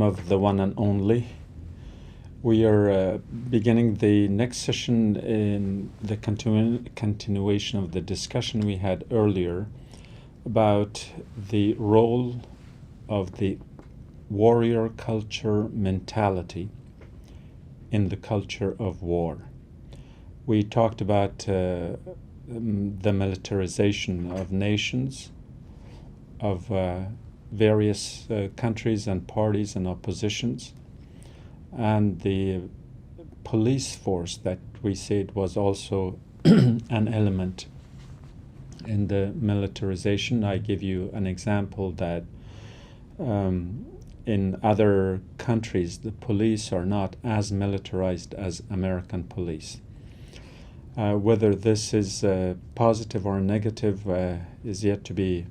name of the one and only. We are beginning the next session in the continuation of the discussion we had earlier about the role of the warrior culture mentality in the culture of war. We talked about the militarization of nations, of various countries and parties and oppositions, and the police force that we said was also an element in the militarization. I give you an example that in other countries the police are not as militarized as American police. Whether this is positive or negative is yet to be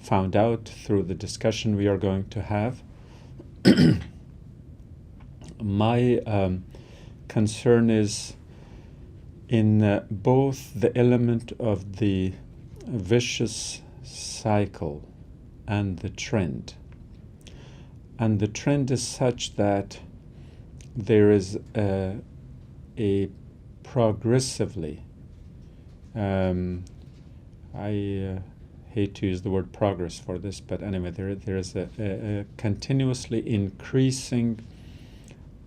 found out through the discussion we are going to have. My concern is in both the element of the vicious cycle and the trend. And the trend is such that there is a progressively, I hate to use the word progress for this, but anyway, there is a continuously increasing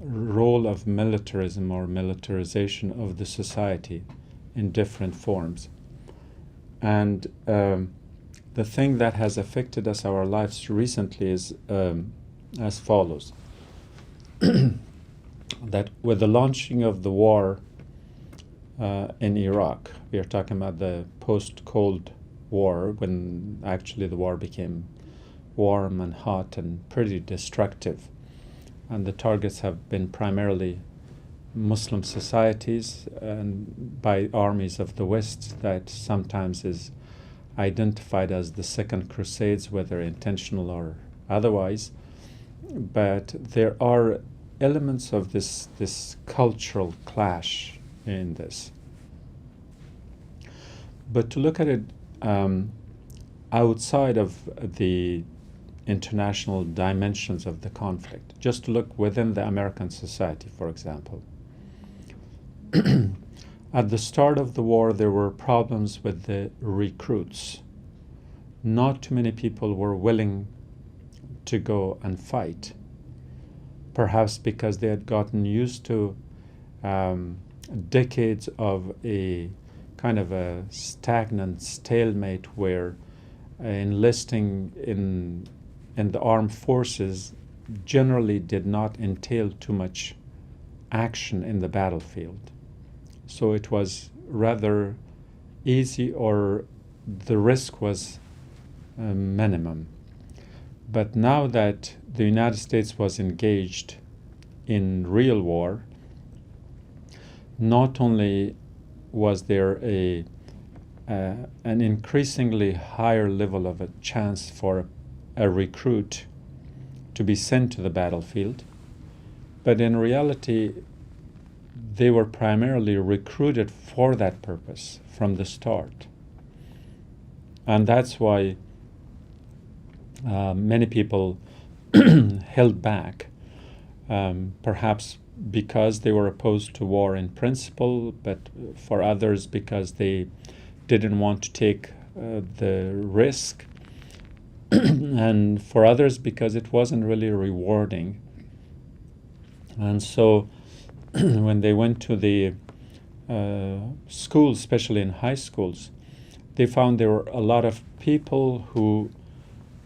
role of militarism or militarization of the society in different forms. And the thing that has affected us, our lives recently, is as follows. That with the launching of the war in Iraq, we are talking about the post-Cold War, when actually the war became warm and hot and pretty destructive. And the targets have been primarily Muslim societies and by armies of the West that sometimes is identified as the Second Crusades, whether intentional or otherwise. But there are elements of this cultural clash in this. But to look at it outside of the international dimensions of the conflict, just to look within the American society, for example. At the start of the war, there were problems with the recruits. Not too many people were willing to go and fight, perhaps because they had gotten used to decades of a kind of a stagnant stalemate where enlisting in the armed forces generally did not entail too much action in the battlefield. So it was rather easy, or the risk was minimum. But now that the United States was engaged in real war, not only was there an increasingly higher level of a chance for a recruit to be sent to the battlefield, but in reality they were primarily recruited for that purpose from the start. And that's why many people held back, perhaps because they were opposed to war in principle, but for others because they didn't want to take the risk, and for others because it wasn't really rewarding. And so when they went to the schools, especially in high schools, they found there were a lot of people who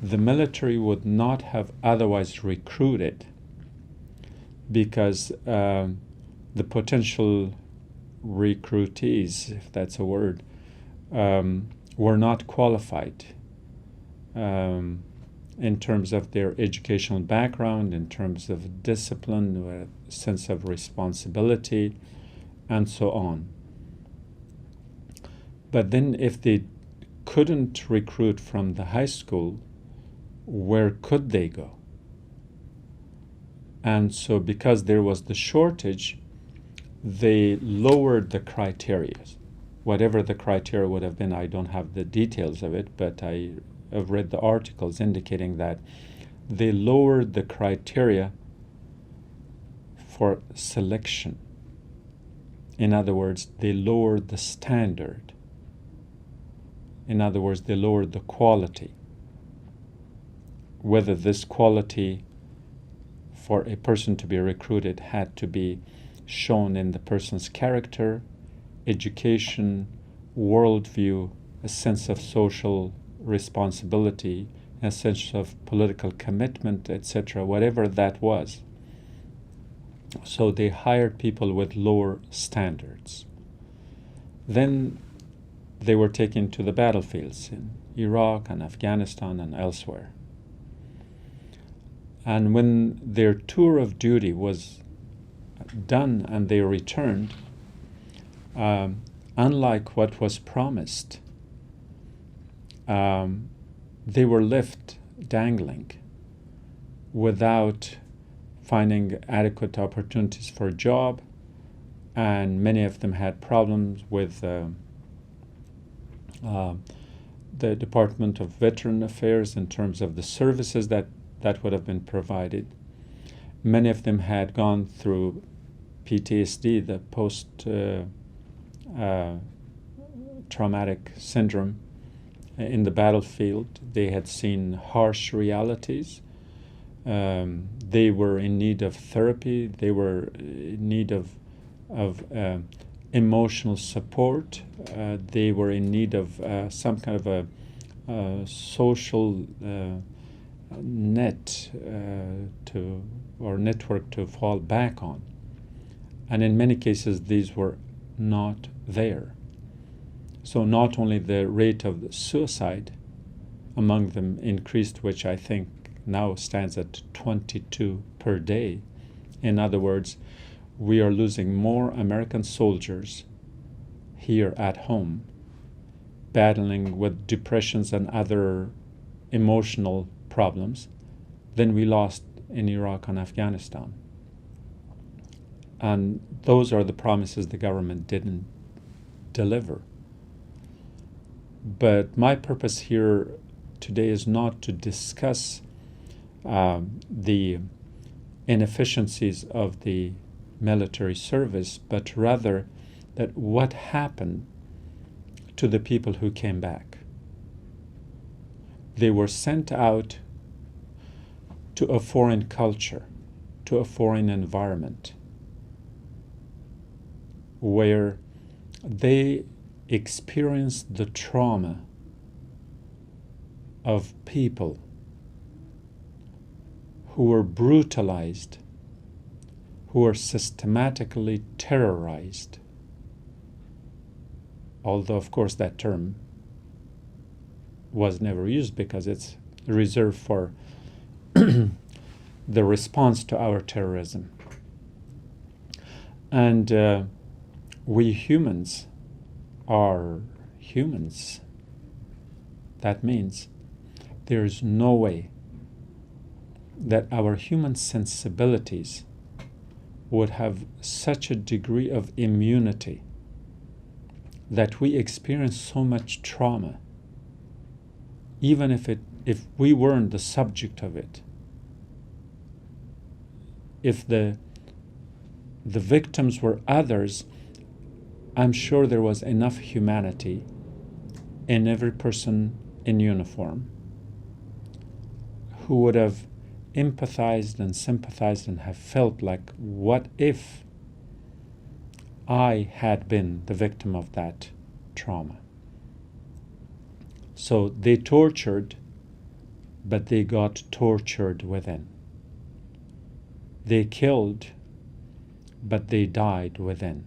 the military would not have otherwise recruited because the potential recruitees, if that's a word, were not qualified in terms of their educational background, in terms of discipline, sense of responsibility, and so on. But then if they couldn't recruit from the high school, where could they go? And so because there was the shortage, they lowered the criteria. Whatever the criteria would have been, I don't have the details of it, but I have read the articles indicating that they lowered the criteria for selection. In other words, they lowered the standard. In other words, they lowered the quality. Whether this quality for a person to be recruited had to be shown in the person's character, education, worldview, a sense of social responsibility, a sense of political commitment, etc., whatever that was. So they hired people with lower standards. Then they were taken to the battlefields in Iraq and Afghanistan and elsewhere. And when their tour of duty was done and they returned, unlike what was promised, they were left dangling without finding adequate opportunities for a job, and many of them had problems with the Department of Veteran Affairs in terms of the services that would have been provided. Many of them had gone through PTSD, the post-traumatic syndrome in the battlefield. They had seen harsh realities. They were in need of therapy. They were in need of emotional support. They were in need of some kind of a social net or network to fall back on. And in many cases, these were not there. So not only the rate of suicide among them increased, which I think now stands at 22 per day. In other words, we are losing more American soldiers here at home, battling with depressions and other emotional problems, than we lost in Iraq and Afghanistan. And those are the promises the government didn't deliver. But my purpose here today is not to discuss the inefficiencies of the military service, but rather that what happened to the people who came back. They were sent out to a foreign culture, to a foreign environment, where they experienced the trauma of people who were brutalized, who were systematically terrorized. Although, of course, that term was never used because it's reserved for the response to our terrorism. And we humans are humans. That means there's no way that our human sensibilities would have such a degree of immunity that we experience so much trauma, even if we weren't the subject of it. If the victims were others, I'm sure there was enough humanity in every person in uniform who would have empathized and sympathized and have felt like, what if I had been the victim of that trauma? So they tortured, but they got tortured within. They killed, but they died within.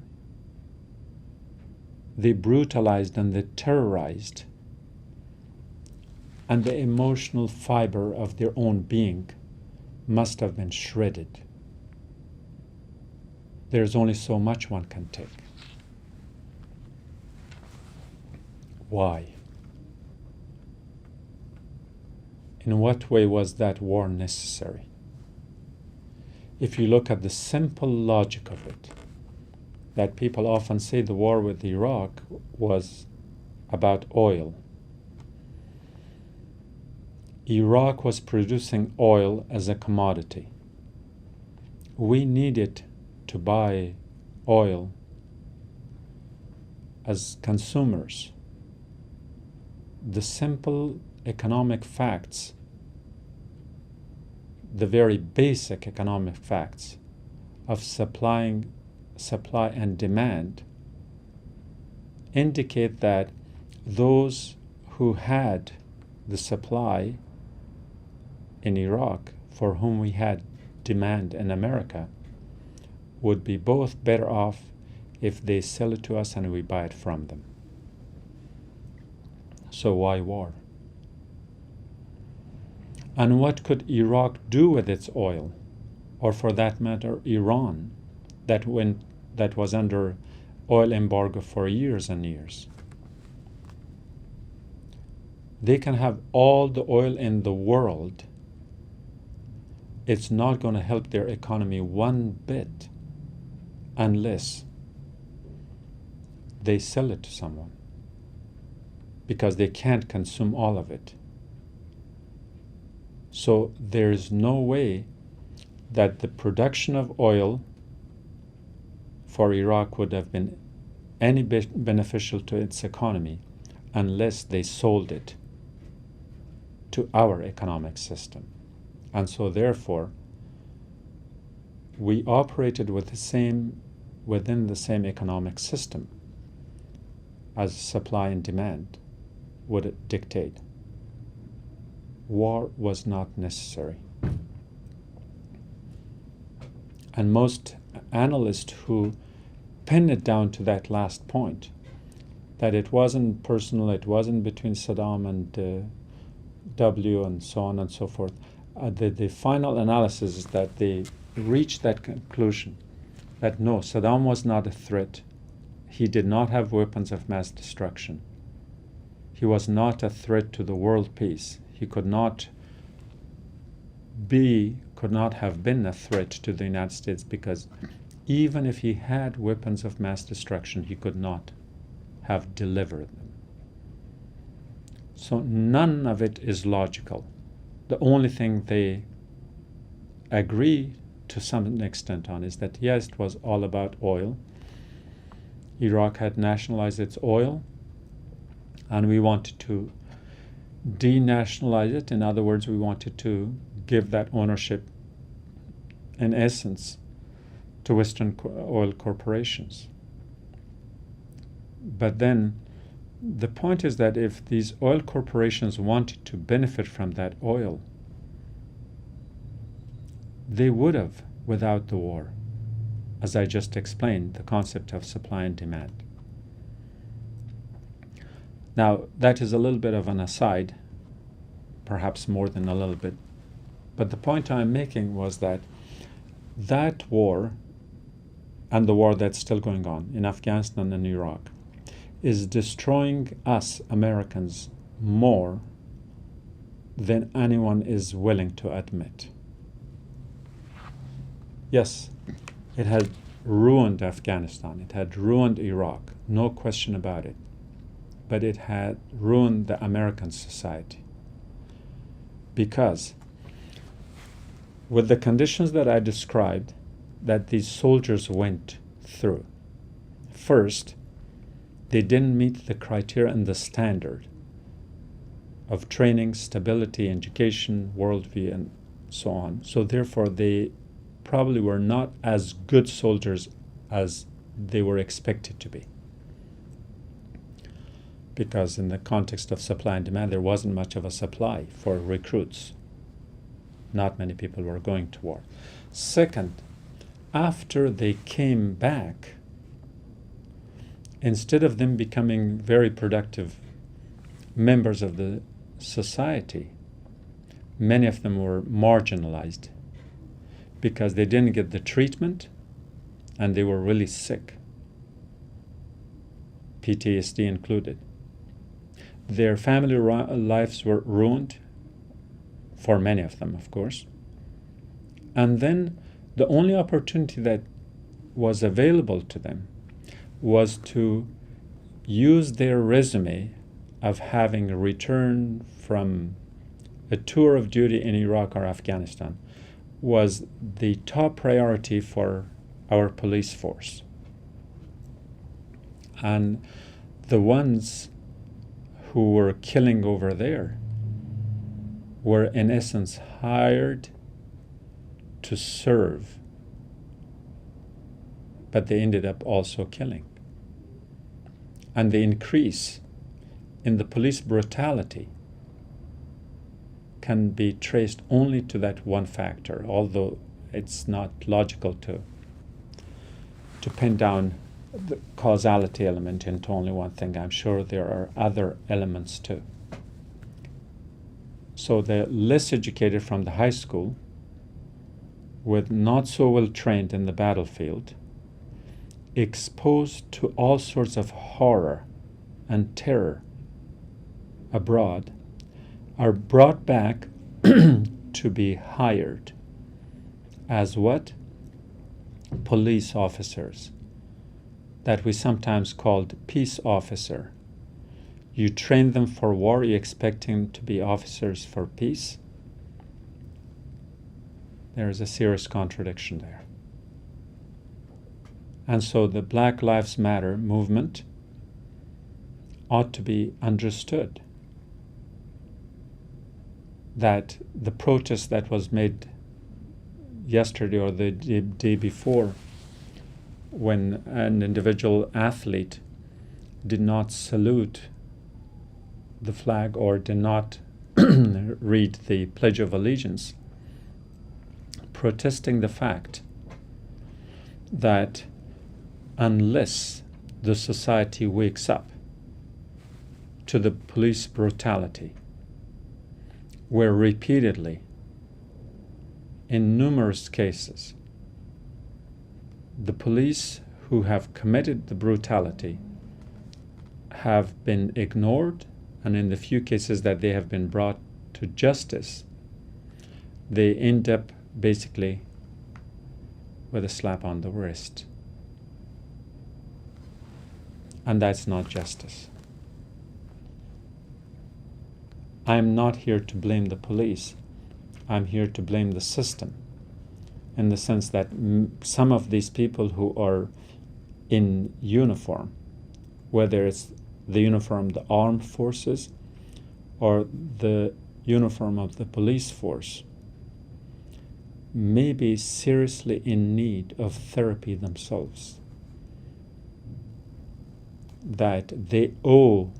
They brutalized and they terrorized, and the emotional fiber of their own being must have been shredded. There's only so much one can take. Why? In what way was that war necessary? If you look at the simple logic of it, that people often say the war with Iraq was about oil. Iraq was producing oil as a commodity. We needed to buy oil as consumers. The simple economic facts, the very basic economic facts of supply and demand indicate that those who had the supply in Iraq, for whom we had demand in America, would be both better off if they sell it to us and we buy it from them. So why war? And what could Iraq do with its oil? Or for that matter, Iran, that was under oil embargo for years and years. They can have all the oil in the world. It's not going to help their economy one bit unless they sell it to someone, because they can't consume all of it. So there's no way that the production of oil for Iraq would have been any beneficial to its economy unless they sold it to our economic system. And so therefore, we operated within the same economic system as supply and demand would dictate. War was not necessary. And most analysts who pin it down to that last point, that it wasn't personal, it wasn't between Saddam and W and so on and so forth, the final analysis is that they reached that conclusion that no, Saddam was not a threat. He did not have weapons of mass destruction. He was not a threat to the world peace. He could not have been a threat to the United States, because even if he had weapons of mass destruction, he could not have delivered them. So none of it is logical. The only thing they agree to some extent on is that yes, it was all about oil. Iraq had nationalized its oil, and we wanted to denationalize it. In other words, we wanted to give that ownership, in essence, to Western oil corporations. But then the point is that if these oil corporations wanted to benefit from that oil, they would have without the war, as I just explained, the concept of supply and demand. Now, that is a little bit of an aside, perhaps more than a little bit, but the point I'm making was that that war, and the war that's still going on in Afghanistan and Iraq, is destroying us Americans more than anyone is willing to admit. Yes, it had ruined Afghanistan, it had ruined Iraq, no question about it, but it had ruined the American society. Because with the conditions that I described that these soldiers went through, first, they didn't meet the criteria and the standard of training, stability, education, worldview, and so on. So therefore, they probably were not as good soldiers as they were expected to be. Because in the context of supply and demand, there wasn't much of a supply for recruits. Not many people were going to war. Second, after they came back, instead of them becoming very productive members of the society, many of them were marginalized because they didn't get the treatment and they were really sick, PTSD included. Their family lives were ruined, for many of them, of course. And then the only opportunity that was available to them was to use their resume of having returned from a tour of duty in Iraq or Afghanistan was the top priority for our police force. And the ones who were killing over there were in essence hired to serve, but they ended up also killing. And the increase in the police brutality can be traced only to that one factor, although it's not logical to pin down the causality element into only one thing. I'm sure there are other elements too. So the less educated from the high school, with not so well trained in the battlefield, exposed to all sorts of horror and terror abroad, are brought back to be hired as what? Police officers, that we sometimes called peace officer. You train them for war, you expect them to be officers for peace. There is a serious contradiction there. And so the Black Lives Matter movement ought to be understood, that the protest that was made yesterday or the day before, when an individual athlete did not salute the flag or did not read the Pledge of Allegiance, protesting the fact that unless the society wakes up to the police brutality, where repeatedly, in numerous cases, the police who have committed the brutality have been ignored, and in the few cases that they have been brought to justice, they end up basically with a slap on the wrist. And that's not justice. I'm not here to blame the police. I'm here to blame the system, in the sense that some of these people who are in uniform, whether it's the uniform of the armed forces or the uniform of the police force, may be seriously in need of therapy themselves, that they owe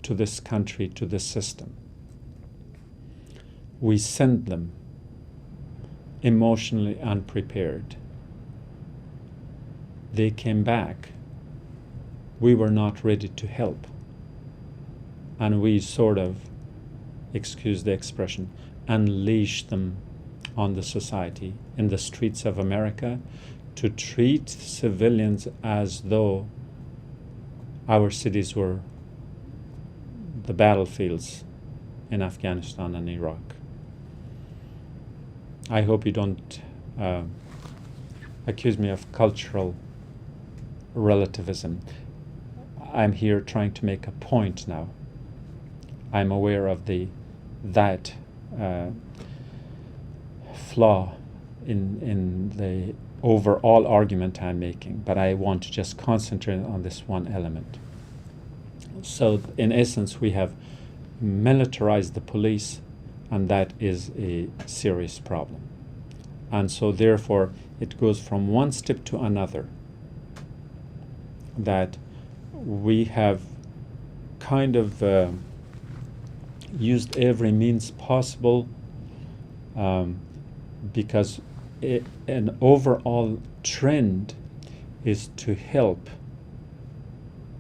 to this country, to this system. We sent them emotionally unprepared. They came back. We were not ready to help. And we sort of, excuse the expression, unleashed them on the society in the streets of America to treat civilians as though our cities were the battlefields in Afghanistan and Iraq. I hope you don't accuse me of cultural relativism. I'm here trying to make a point now. I'm aware of that flaw in the overall argument I'm making, but I want to just concentrate on this one element. So in essence, we have militarized the police, and that is a serious problem. And so therefore, it goes from one step to another, that we have kind of used every means possible because an overall trend is to help,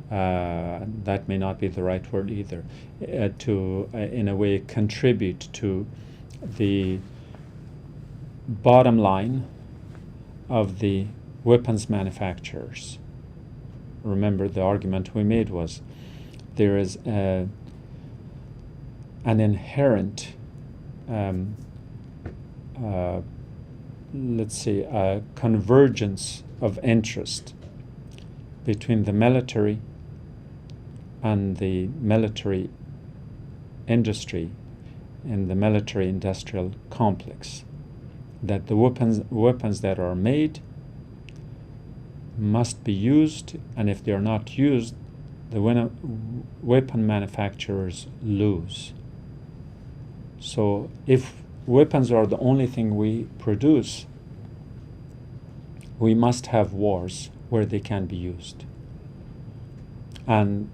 that may not be the right word either, to in a way contribute to the bottom line of the weapons manufacturers. Remember, the argument we made was there is an inherent a convergence of interest between the military and the military industry in the military-industrial complex, that the weapons that are made must be used, and if they are not used, the weapon manufacturers lose. So if weapons are the only thing we produce, we must have wars where they can be used. And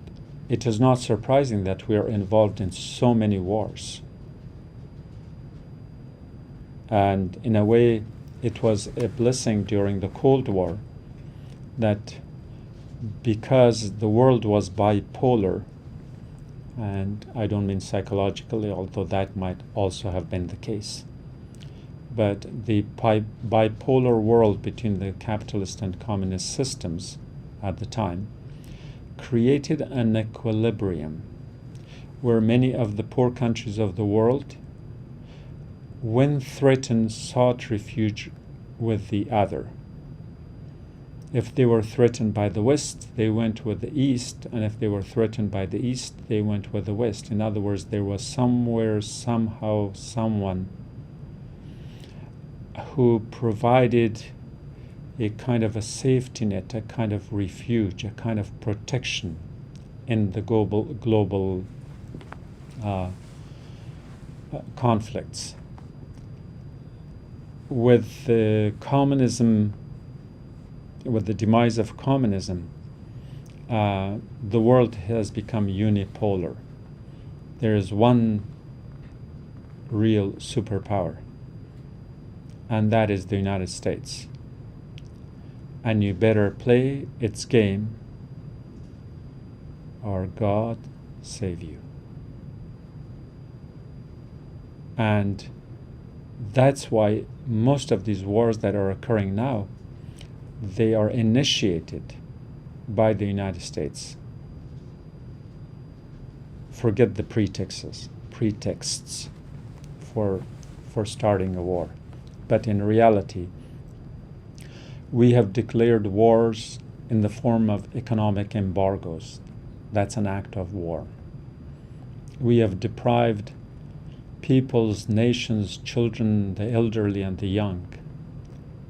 it is not surprising that we are involved in so many wars. And in a way, it was a blessing during the Cold War that because the world was bipolar, and I don't mean psychologically, although that might also have been the case, but the bipolar world between the capitalist and communist systems at the time created an equilibrium where many of the poor countries of the world, when threatened, sought refuge with the other. If they were threatened by the West, they went with the East, and if they were threatened by the East, they went with the West. In other words, there was somewhere, somehow, someone who provided a kind of a safety net, a kind of refuge, a kind of protection in the global conflicts. With the communism, with the demise of communism, the world has become unipolar. There is one real superpower, and that is the United States. And you better play its game, or God save you. And that's why most of these wars that are occurring now, they are initiated by the United States. Forget the pretexts for starting a war. But in reality, we have declared wars in the form of economic embargoes. That's an act of war. We have deprived peoples, nations, children, the elderly and the young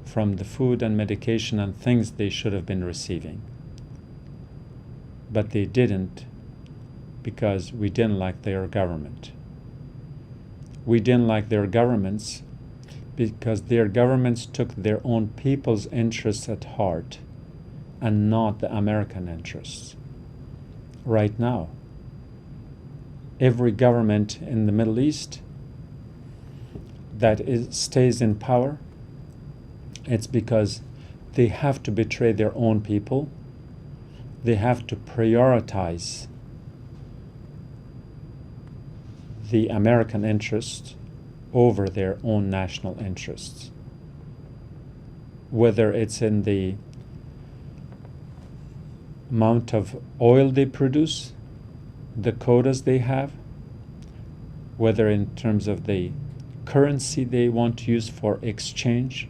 from the food and medication and things they should have been receiving. But they didn't, because we didn't like their government. We didn't like their governments because their governments took their own people's interests at heart and not the American interests. Right now, every government in the Middle East that stays in power, it's because they have to betray their own people. They have to prioritize the American interests over their own national interests. Whether it's in the amount of oil they produce, the quotas they have, whether in terms of the currency they want to use for exchange,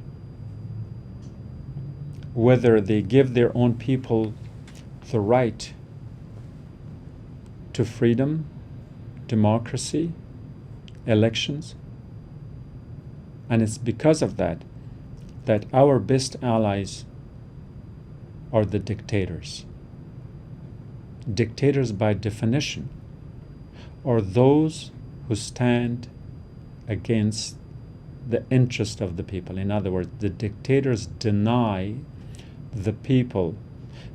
whether they give their own people the right to freedom, democracy, elections. And it's because of that our best allies are the dictators. Dictators, by definition, are those who stand against the interest of the people. In other words, the dictators deny the people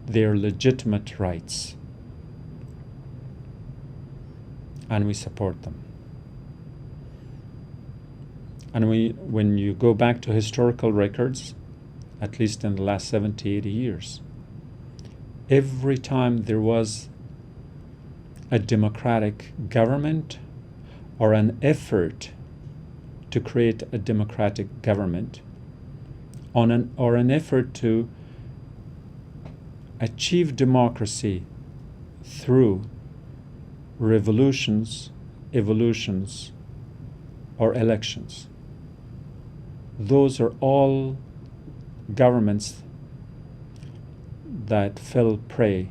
their legitimate rights, and we support them. And when you go back to historical records, at least in the last 70, 80 years, every time there was a democratic government or an effort to create a democratic government, or an effort to achieve democracy through revolutions, evolutions, or elections, those are all governments that fell prey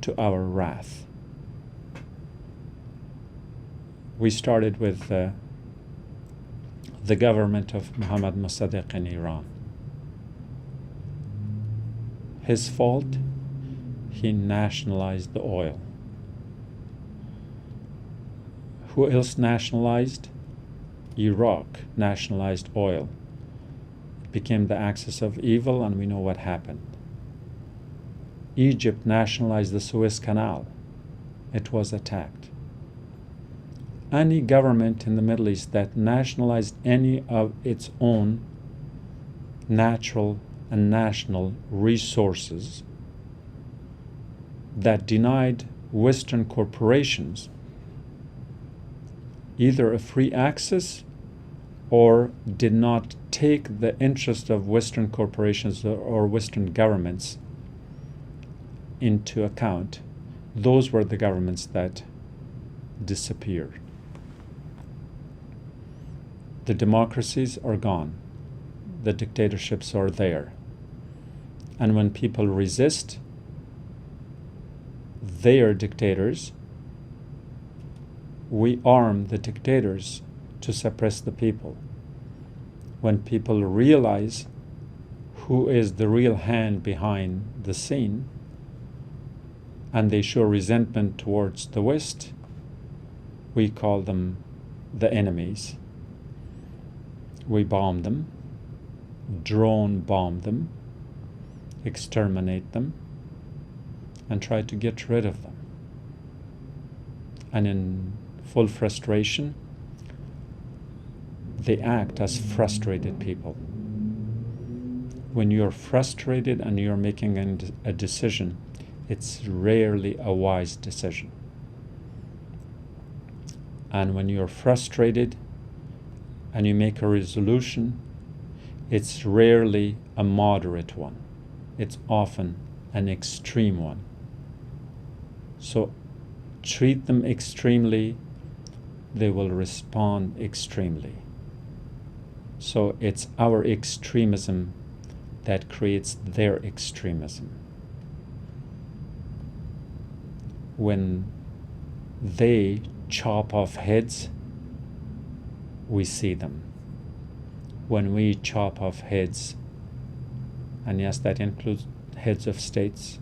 to our wrath. We started with the government of Muhammad Mossadegh in Iran. His fault, he nationalized the oil. Who else nationalized? Iraq nationalized oil. It became the axis of evil, and we know what happened. Egypt nationalized the Suez Canal. It was attacked. Any government in the Middle East that nationalized any of its own natural and national resources, that denied Western corporations either a free access or did not take the interest of Western corporations or Western governments into account, those were the governments that disappeared. The democracies are gone. The dictatorships are there. And when people resist their dictators, we arm the dictators to suppress the people. When people realize who is the real hand behind the scene, and they show resentment towards the West, we call them the enemies. We bomb them, drone bomb them, exterminate them, and try to get rid of them. And in full frustration, they act as frustrated people. When you're frustrated and you're making a decision, it's rarely a wise decision. And when you're frustrated and you make a resolution, it's rarely a moderate one. It's often an extreme one. So treat them extremely, they will respond extremely. So it's our extremism that creates their extremism. When they chop off heads, we see them. When we chop off heads, and yes, that includes heads of states,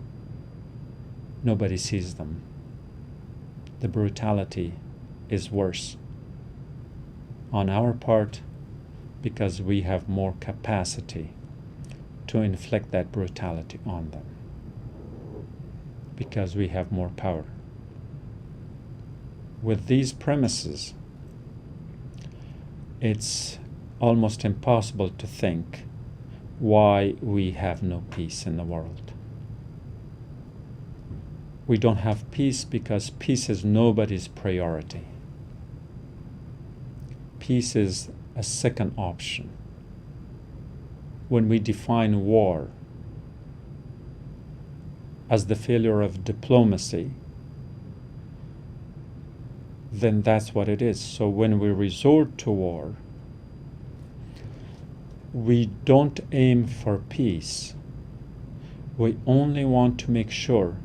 nobody sees them. The brutality is worse on our part because we have more capacity to inflict that brutality on them, because we have more power. With these premises, it's almost impossible to think why we have no peace in the world. We don't have peace because peace is nobody's priority. Peace is a second option. When we define war as the failure of diplomacy, then that's what it is. So when we resort to war, we don't aim for peace. We only want to make sure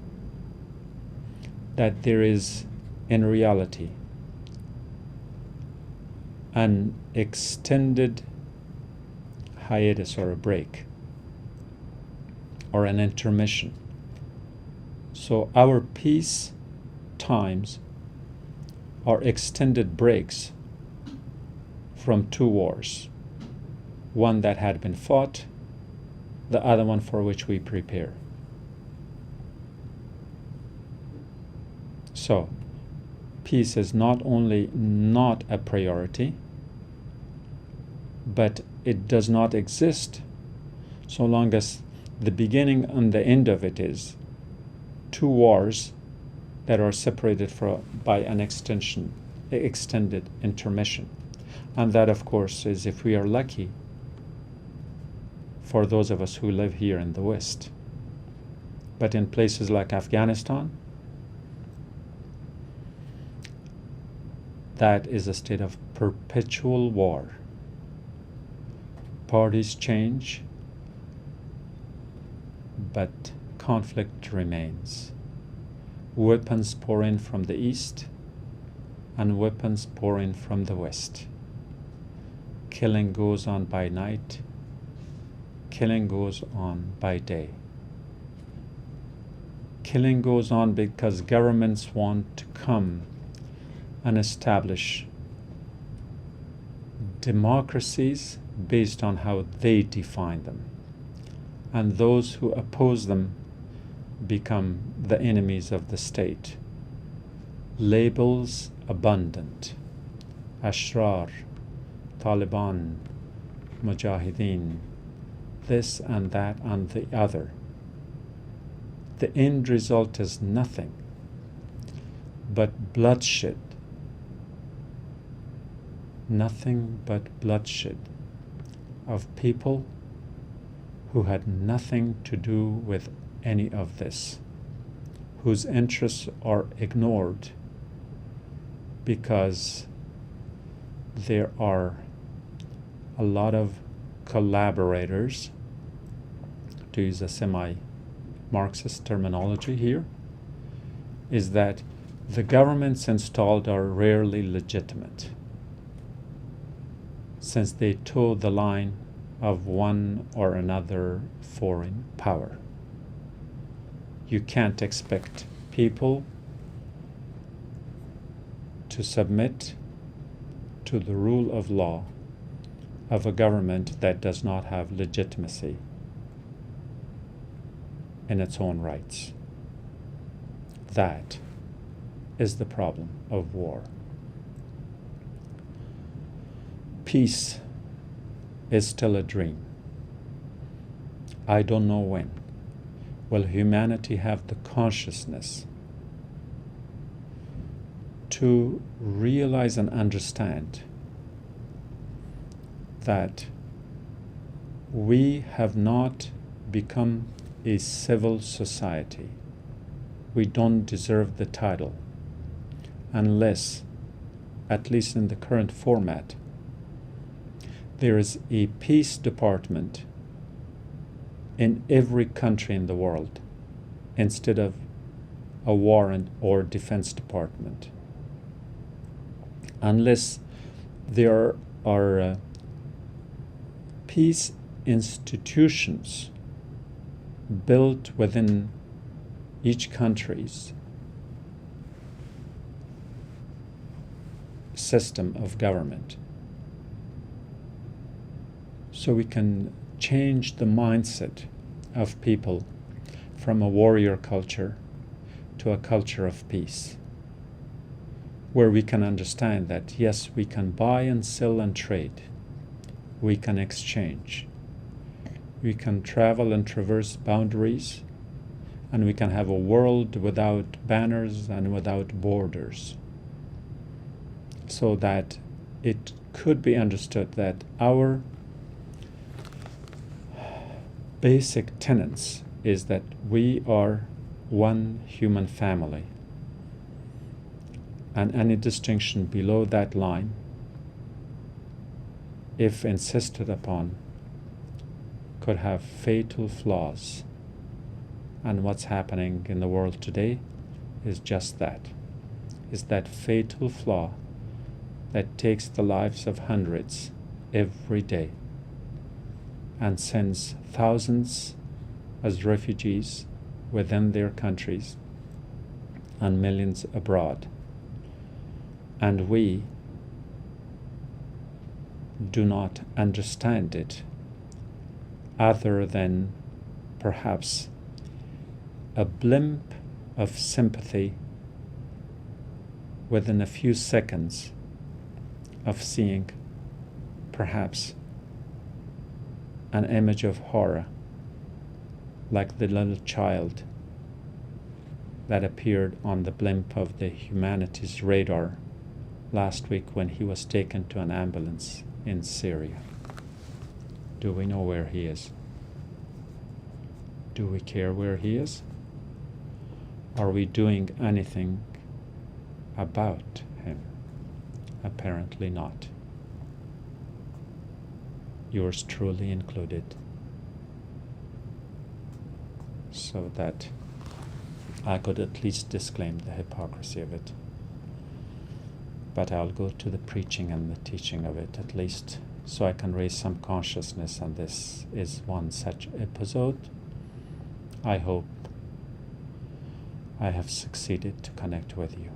that there is, in reality, an extended hiatus or a break or an intermission. So our peace times are extended breaks from two wars. One that had been fought, the other one for which we prepare. So, peace is not only not a priority, but it does not exist so long as the beginning and the end of it is two wars that are separated by an extended intermission. And that, of course, is if we are lucky, for those of us who live here in the West. But in places like Afghanistan, that is a state of perpetual war. Parties change, but conflict remains. Weapons pour in from the east, and weapons pour in from the west. Killing goes on by night, killing goes on by day. Killing goes on because governments want to come and establish democracies based on how they define them. And those who oppose them become the enemies of the state. Labels abundant. Ashrar, Taliban, Mujahideen, this and that and the other. The end result is nothing but bloodshed. Nothing but bloodshed of people who had nothing to do with any of this, whose interests are ignored because there are a lot of collaborators, to use a semi-Marxist terminology here, is that the governments installed are rarely legitimate, since they toe the line of one or another foreign power. You can't expect people to submit to the rule of law of a government that does not have legitimacy in its own rights. That is the problem of war. Peace is still a dream. I don't know when will humanity have the consciousness to realize and understand that we have not become a civil society. We don't deserve the title unless, at least in the current format, there is a peace department in every country in the world instead of a war or defense department. Unless there are peace institutions built within each country's system of government, so we can change the mindset of people from a warrior culture to a culture of peace, where we can understand that yes, we can buy and sell and trade, we can exchange, we can travel and traverse boundaries, and we can have a world without banners and without borders, so that it could be understood that our basic tenets is that we are one human family, and any distinction below that line, if insisted upon, could have fatal flaws. And what's happening in the world today is just that, is that fatal flaw that takes the lives of hundreds every day and sends thousands as refugees within their countries and millions abroad. And we do not understand it other than perhaps a blimp of sympathy within a few seconds of seeing perhaps an image of horror, like the little child that appeared on the blimp of the humanity's radar last week when he was taken to an ambulance in Syria. Do we know where he is? Do we care where he is? Are we doing anything about him? Apparently not. Yours truly included. So that I could at least disclaim the hypocrisy of it. but I'll go to the preaching and the teaching of it, at least so I can raise some consciousness, and this is one such episode. I hope I have succeeded to connect with you.